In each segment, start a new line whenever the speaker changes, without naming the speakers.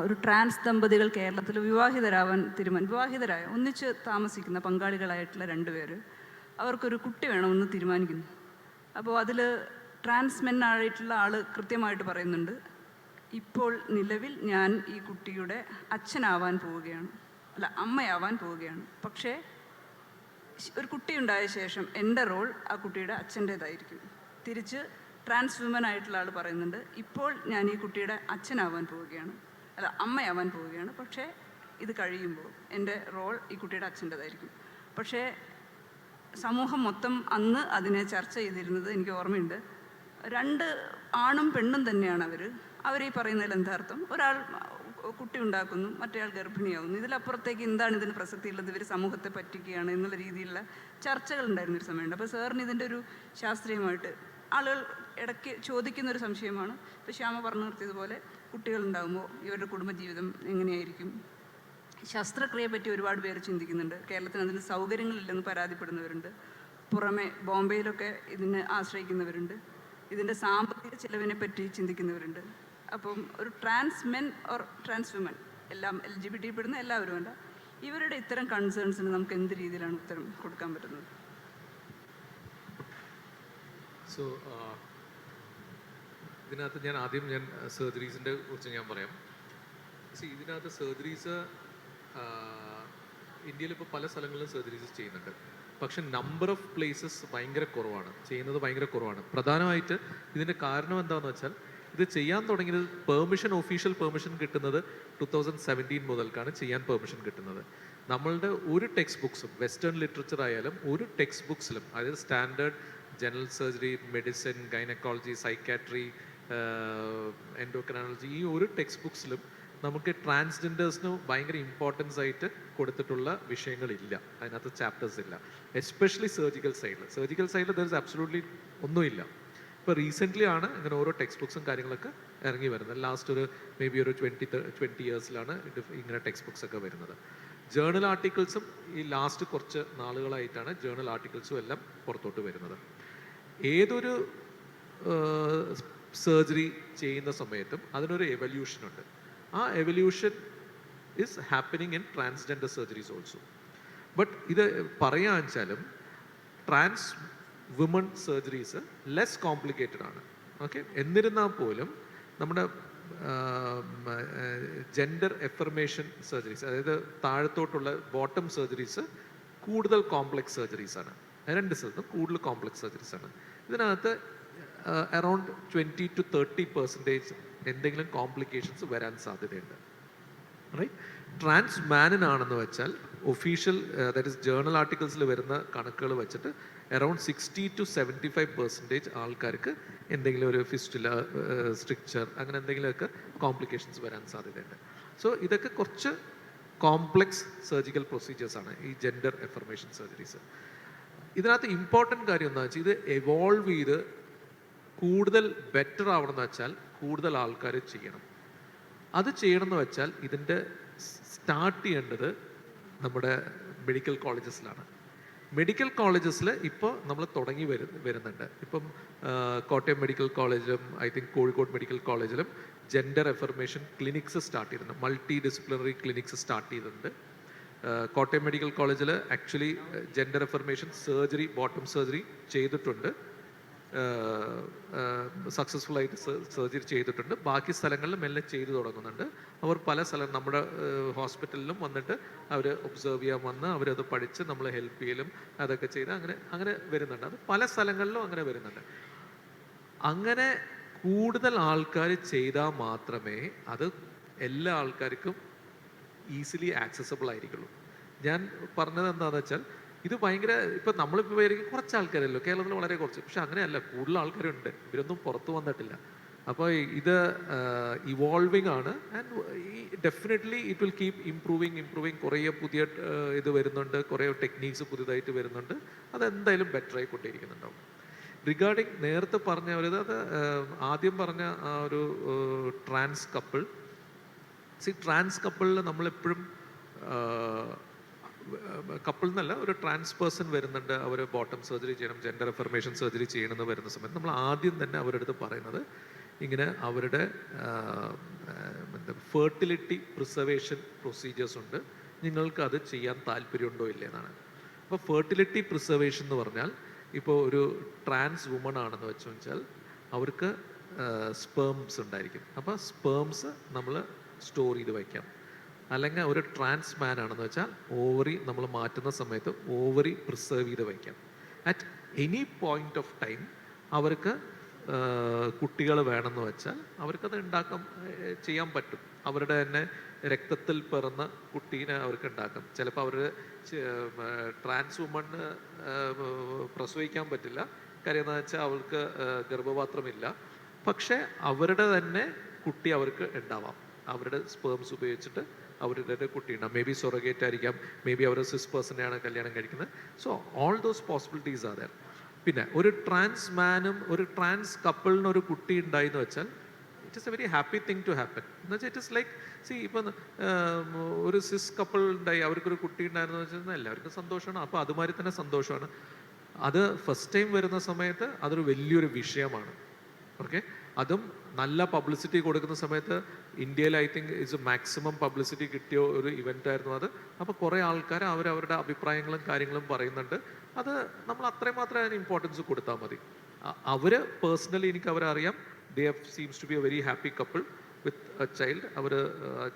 ഒരു ട്രാൻസ് ദമ്പതികൾ കേരളത്തിൽ വിവാഹിതരായ ഒന്നിച്ച് താമസിക്കുന്ന പങ്കാളികളായിട്ടുള്ള രണ്ടുപേർ അവർക്കൊരു കുട്ടി വേണമെന്ന് തീരുമാനിക്കുന്നു. അപ്പോൾ അതിൽ ട്രാൻസ് മെൻ ആയിട്ടുള്ള ആൾ കൃത്യമായിട്ട് പറയുന്നുണ്ട്, ഇപ്പോൾ നിലവിൽ ഞാൻ ഈ കുട്ടിയുടെ അച്ഛനാവാൻ പോവുകയാണ്, അമ്മയാവാൻ പോവുകയാണ്. പക്ഷേ ഒരു കുട്ടി ഉണ്ടായ ശേഷം എൻ്റെ റോൾ ആ കുട്ടിയുടെ അച്ഛൻ്റേതായിരിക്കും. തിരിച്ച് ട്രാൻസ് വിമൻ ആയിട്ടുള്ള ആൾ പറയുന്നുണ്ട്, ഇപ്പോൾ ഞാൻ ഈ കുട്ടിയുടെ അച്ഛനാവാൻ പോവുകയാണ്, അമ്മയാവാൻ പോവുകയാണ്. പക്ഷേ ഇത് കഴിയുമ്പോൾ എൻ്റെ റോൾ ഈ കുട്ടിയുടെ അച്ഛൻ്റേതായിരിക്കും. പക്ഷേ സമൂഹം മൊത്തം അന്ന് അതിനെ ചർച്ച ചെയ്തിരുന്നത് എനിക്ക് ഓർമ്മയുണ്ട്. രണ്ട് ആണും പെണ്ണും തന്നെയാണ് അവർ ഈ പറയുന്നതിൽ എന്താ അർത്ഥം? ഒരാൾ കുട്ടി ഉണ്ടാക്കുന്നു, മറ്റേയാൾ ഗർഭിണിയാവുന്നു. ഇതിലപ്പുറത്തേക്ക് എന്താണ് ഇതിന് പ്രസക്തിയുള്ളത്? ഇവർ സമൂഹത്തെ പറ്റിക്കുകയാണ് എന്നുള്ള രീതിയിലുള്ള ചർച്ചകൾ ഉണ്ടായിരുന്നൊരു സമയമുണ്ട്. അപ്പോൾ സാറിന് ഇതിൻ്റെ ഒരു ശാസ്ത്രീയമായിട്ട് ആളുകൾ ഇടയ്ക്ക് ചോദിക്കുന്നൊരു സംശയമാണ്. ഇപ്പോൾ ശ്യാമ പറഞ്ഞു നിർത്തിയതുപോലെ കുട്ടികളുണ്ടാകുമ്പോൾ ഇവരുടെ കുടുംബജീവിതം എങ്ങനെയായിരിക്കും? ശസ്ത്രക്രിയയെ പറ്റി ഒരുപാട് പേര് ചിന്തിക്കുന്നുണ്ട്. കേരളത്തിന് അതിന് സൗകര്യങ്ങളില്ലെന്ന് പരാതിപ്പെടുന്നവരുണ്ട്. പുറമെ ബോംബെയിലൊക്കെ ഇതിനെ ആശ്രയിക്കുന്നവരുണ്ട്. ഇതിൻ്റെ സാമ്പത്തിക ചിലവിനെ പറ്റി ചിന്തിക്കുന്നവരുണ്ട്. അപ്പം ഒരു trans men or trans women, എല്ലാം LGBT പെടുന്ന എല്ലാവരും അല്ല, ഇവരുടെ ഇത്തരം കൺസേൺസിന് നമുക്ക് എന്ത് രീതിയിലാണ് ഉത്തരം കൊടുക്കാൻ പറ്റുന്നത്?
സോ ഇതിനകത്ത് ഞാൻ സർജറീസിൻ്റെ കുറിച്ച് ഞാൻ പറയാം. ഇതിനകത്ത് സർജറീസ് ഇന്ത്യയിൽ ഇപ്പോൾ പല സ്ഥലങ്ങളിലും സർജറീസ് ചെയ്യുന്നുണ്ട്. പക്ഷെ നമ്പർ ഓഫ് പ്ലേസസ് ഭയങ്കര കുറവാണ്. പ്രധാനമായിട്ട് ഇതിൻ്റെ കാരണം എന്താണെന്ന് വെച്ചാൽ, ഇത് ചെയ്യാൻ തുടങ്ങിയത് ഒഫീഷ്യൽ പെർമിഷൻ കിട്ടുന്നത് 2017 മുതൽക്കാണ് ചെയ്യാൻ പെർമിഷൻ കിട്ടുന്നത്. നമ്മളുടെ ഒരു ടെക്സ്റ്റ് ബുക്സും, വെസ്റ്റേൺ ലിറ്ററേച്ചർ ആയാലും ഒരു ടെക്സ്റ്റ് ബുക്സിലും, അതായത് standard general surgery, medicine, gynaecology, psychiatry, endocrinology, ഈ ഒരു ടെക്സ്റ്റ് ബുക്സിലും നമുക്ക് ട്രാൻസ്ജെൻഡേഴ്സിന് ഭയങ്കര ഇമ്പോർട്ടൻസ് ആയിട്ട് കൊടുത്തിട്ടുള്ള വിഷയങ്ങളില്ല, അതിനകത്ത് ചാപ്റ്റേഴ്സ് ഇല്ല. എസ്പെഷ്യലി സർജിക്കൽ സൈഡിൽ ദർ ഇസ് അബ്സല്യൂട്ട്ലി ഒന്നുമില്ല. ഇപ്പോൾ റീസെൻ്റ്ലി ആണ് ഇങ്ങനെ ഓരോ ടെക്സ്റ്റ് ബുക്സും കാര്യങ്ങളൊക്കെ ഇറങ്ങി വരുന്നത്. ലാസ്റ്റ് ഒരു മേ ബി ഒരു 20 ഇയേഴ്സിലാണ് ഇങ്ങനെ ടെക്സ്റ്റ് ബുക്സ് ഒക്കെ വരുന്നത്. ജേർണൽ ആർട്ടിക്കിൾസും ഈ ലാസ്റ്റ് കുറച്ച് നാളുകളായിട്ടാണ് ജേർണൽ ആർട്ടിക്കിൾസും എല്ലാം പുറത്തോട്ട് വരുന്നത്. ഏതൊരു സർജറി ചെയ്യുന്ന സമയത്തും അതിനൊരു എവല്യൂഷനുണ്ട്. ആ evolution is happening in transgender surgeries also. But ഇത് പറയാൻ വെച്ചാലും trans women surgeries less complicated ആണ്. ഓക്കെ, എന്നിരുന്നാൽ പോലും നമ്മുടെ ജെൻഡർ എഫർമേഷൻ സർജറീസ്, അതായത് താഴത്തോട്ടുള്ള ബോട്ടം സർജറീസ് കൂടുതൽ കോംപ്ലക്സ് സർജറീസാണ്. രണ്ട് സ്ഥലത്തും കൂടുതൽ കോംപ്ലക്സ് സർജറീസാണ്. ഇതിനകത്ത് അറൗണ്ട് 20 to 30% എന്തെങ്കിലും കോംപ്ലിക്കേഷൻസ് വരാൻ സാധ്യതയുണ്ട്. റൈറ്റ്. ട്രാൻസ് മാനിനാണെന്ന് വെച്ചാൽ ഒഫീഷ്യൽ, ദാറ്റ് ഇസ് ജേർണൽ ആർട്ടിക്കിൾസിൽ വരുന്ന കണക്കുകൾ വെച്ചിട്ട് അറൗണ്ട് 60 to 75% ആൾക്കാർക്ക് എന്തെങ്കിലും ഒരു ഫിസ്റ്റുല, സ്ട്രിക്ചർ, അങ്ങനെ എന്തെങ്കിലുമൊക്കെ കോംപ്ലിക്കേഷൻസ് വരാൻ സാധ്യതയുണ്ട്. സോ ഇതൊക്കെ കുറച്ച് കോംപ്ലക്സ് സർജിക്കൽ പ്രൊസീജിയേഴ്സാണ് ഈ ജെൻഡർ എഫർമേഷൻ സർജറീസ്. ഇതിനകത്ത് ഇമ്പോർട്ടൻ്റ് കാര്യം എന്താണെന്ന് വെച്ചാൽ, ഇത് എവോൾവ് ചെയ്ത് കൂടുതൽ ബെറ്റർ ആവണമെന്ന് വെച്ചാൽ കൂടുതൽ ആൾക്കാർ ചെയ്യണം. അത് ചെയ്യണമെന്ന് വെച്ചാൽ ഇതിൻ്റെ സ്റ്റാർട്ട് ചെയ്യേണ്ടത് നമ്മുടെ മെഡിക്കൽ കോളേജസിലാണ്. മെഡിക്കൽ കോളേജസിൽ ഇപ്പോൾ നമ്മൾ തുടങ്ങി വരുന്നുണ്ട്. ഇപ്പം കോട്ടയം മെഡിക്കൽ കോളേജിലും ഐ തിങ്ക് കോഴിക്കോട് മെഡിക്കൽ കോളേജിലും ജെൻഡർ എഫർമേഷൻ ക്ലിനിക്സ് സ്റ്റാർട്ട് ചെയ്തിട്ടുണ്ട്. മൾട്ടി ഡിസിപ്ലിനറി ക്ലിനിക്സ് സ്റ്റാർട്ട് ചെയ്തിട്ടുണ്ട്. കോട്ടയം മെഡിക്കൽ കോളേജിൽ actually gender affirmation surgery, bottom surgery ചെയ്തിട്ടുണ്ട്, സക്സസ്ഫുൾ ആയിട്ട് സർജറി ചെയ്തിട്ടുണ്ട്. ബാക്കി സ്ഥലങ്ങളിൽ മെല്ലെ ചെയ്തു തുടങ്ങുന്നുണ്ട്. അവർ പല സ്ഥലം നമ്മുടെ ഹോസ്പിറ്റലിലും വന്നിട്ട് അവർ ഒബ്സർവ് ചെയ്യാൻ വന്ന് അവരത് പഠിച്ച് നമ്മളെ ഹെൽപ്പ് ചെയ്യലും അതൊക്കെ ചെയ്ത് അങ്ങനെ വരുന്നുണ്ട്. അത് പല സ്ഥലങ്ങളിലും അങ്ങനെ വരുന്നുണ്ട്. അങ്ങനെ കൂടുതൽ ആൾക്കാർ ചെയ്താൽ മാത്രമേ അത് എല്ലാ ആൾക്കാർക്കും ഈസിലി ആക്സസബിൾ ആയിരിക്കുള്ളൂ. ഞാൻ പറഞ്ഞത് എന്താണെന്ന് വെച്ചാൽ, ഇത് ഭയങ്കര, ഇപ്പം നമ്മളിപ്പോൾ വരിക കുറച്ച് ആൾക്കാരല്ലോ, കേരളത്തിൽ വളരെ കുറച്ച്, പക്ഷെ അങ്ങനെയല്ല, കൂടുതൽ ആൾക്കാരുണ്ട്, ഇവരൊന്നും പുറത്തു വന്നിട്ടില്ല. അപ്പോൾ ഇത് ഇവോൾവിങ് ആണ്. And definitely it will keep improving. കുറേ പുതിയ ഇത് വരുന്നുണ്ട്, കുറേ ടെക്നീക്സ് പുതിയതായിട്ട് വരുന്നുണ്ട്. അതെന്തായാലും ബെറ്റർ ആയിക്കൊണ്ടിരിക്കുന്നുണ്ടാവും. റിഗാർഡിങ് നേരത്തെ പറഞ്ഞത്, അത് ആദ്യം പറഞ്ഞ ആ ഒരു ട്രാൻസ് കപ്പിൾ, ട്രാൻസ് കപ്പിളിൽ നമ്മളെപ്പോഴും കപ്പിൾ എന്നല്ല, ഒരു ട്രാൻസ് പേഴ്സൺ വരുന്നുണ്ട്, അവർ ബോട്ടം സർജറി ചെയ്യണം, ജെൻഡർ എഫർമേഷൻ സർജറി ചെയ്യണമെന്ന് വരുന്ന സമയത്ത് നമ്മൾ ആദ്യം തന്നെ അവരുടെ അടുത്ത് പറയുന്നത്, ഇങ്ങനെ അവരുടെ ഉണ്ട്. ഫെർട്ടിലിറ്റി പ്രിസർവേഷൻ പ്രൊസീജിയേഴ്സ് ഉണ്ട്, നിങ്ങൾക്ക് അത് ചെയ്യാൻ താല്പര്യമുണ്ടോ ഇല്ലേ എന്നാണ്. അപ്പോൾ ഫെർട്ടിലിറ്റി പ്രിസർവേഷൻ എന്ന് പറഞ്ഞാൽ ഇപ്പോൾ ഒരു ട്രാൻസ് വുമൺ ആണെന്ന് വെച്ചാൽ അവർക്ക് സ്പേംസ് ഉണ്ടായിരിക്കും. അപ്പോൾ സ്പേംസ് നമ്മൾ സ്റ്റോർ ചെയ്ത് വയ്ക്കാം. അല്ലെങ്കിൽ ഒരു ട്രാൻസ് മാൻ ആണെന്ന് വെച്ചാൽ ഓവറി നമ്മൾ മാറ്റുന്ന സമയത്ത് ഓവറി പ്രിസർവ് ചെയ്ത് വയ്ക്കാം. At any point of time അവർക്ക് കുട്ടികൾ വേണമെന്ന് വെച്ചാൽ അവർക്കത് ചെയ്യാൻ പറ്റും. അവരുടെ തന്നെ രക്തത്തിൽ പിറന്ന കുട്ടീനെ അവർക്ക് ഉണ്ടാക്കാം. ചിലപ്പോൾ അവർ ട്രാൻസ് വുമണ് പ്രസവിക്കാൻ പറ്റില്ല, കാര്യം എന്താ വെച്ചാൽ അവൾക്ക് ഗർഭപാത്രമില്ല. പക്ഷേ അവരുടെ തന്നെ കുട്ടി അവർക്ക് ഉണ്ടാവാം. അവരുടെ സ്പേംസ് ഉപയോഗിച്ചിട്ട് അവരുടെ കുട്ടി ഉണ്ടാവും. മേ ബി സൊറഗേറ്റ് ആയിരിക്കാം, മേ ബി അവർ സിസ് പേഴ്സണെയാണ് കല്യാണം കഴിക്കുന്നത്. So all those possibilities are there. പിന്നെ ഒരു ട്രാൻസ് മാനും ഒരു ട്രാൻസ് കപ്പിളിന് ഒരു കുട്ടി ഉണ്ടായി എന്ന് വെച്ചാൽ it is a very happy thing to happen. എന്ന് വെച്ചാൽ ഇറ്റ് ഇസ് ലൈക്ക് ഇപ്പം ഒരു സിസ് കപ്പിൾ ഉണ്ടായി അവർക്കൊരു കുട്ടി ഉണ്ടായിരുന്നു വെച്ചാൽ എല്ലാവർക്കും സന്തോഷമാണ്. അപ്പോൾ അതുമാതിരി തന്നെ സന്തോഷമാണ്. അത് ഫസ്റ്റ് ടൈം വരുന്ന സമയത്ത് അതൊരു വലിയൊരു വിഷയമാണ്. ഓക്കെ, അതും നല്ല പബ്ലിസിറ്റി കൊടുക്കുന്ന സമയത്ത് ഇന്ത്യയിൽ I think its maximum publicity കിട്ടിയ ഒരു ഇവൻ്റ് ആയിരുന്നു അത്. അപ്പോൾ കുറേ ആൾക്കാർ അവരവരുടെ അഭിപ്രായങ്ങളും കാര്യങ്ങളും പറയുന്നുണ്ട്. അത് നമ്മൾ അത്രയും മാത്രമേ അതിന് ഇമ്പോർട്ടൻസ് കൊടുത്താൽ മതി. അവർ പേഴ്സണലി എനിക്ക് അവരെ അറിയാം. They seems to be a very happy couple with a child. അവർ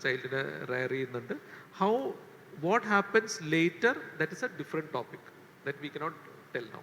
ചൈൽഡിനെ റെയർ ചെയ്യുന്നുണ്ട്. What happens later, that is a different topic that we cannot tell now.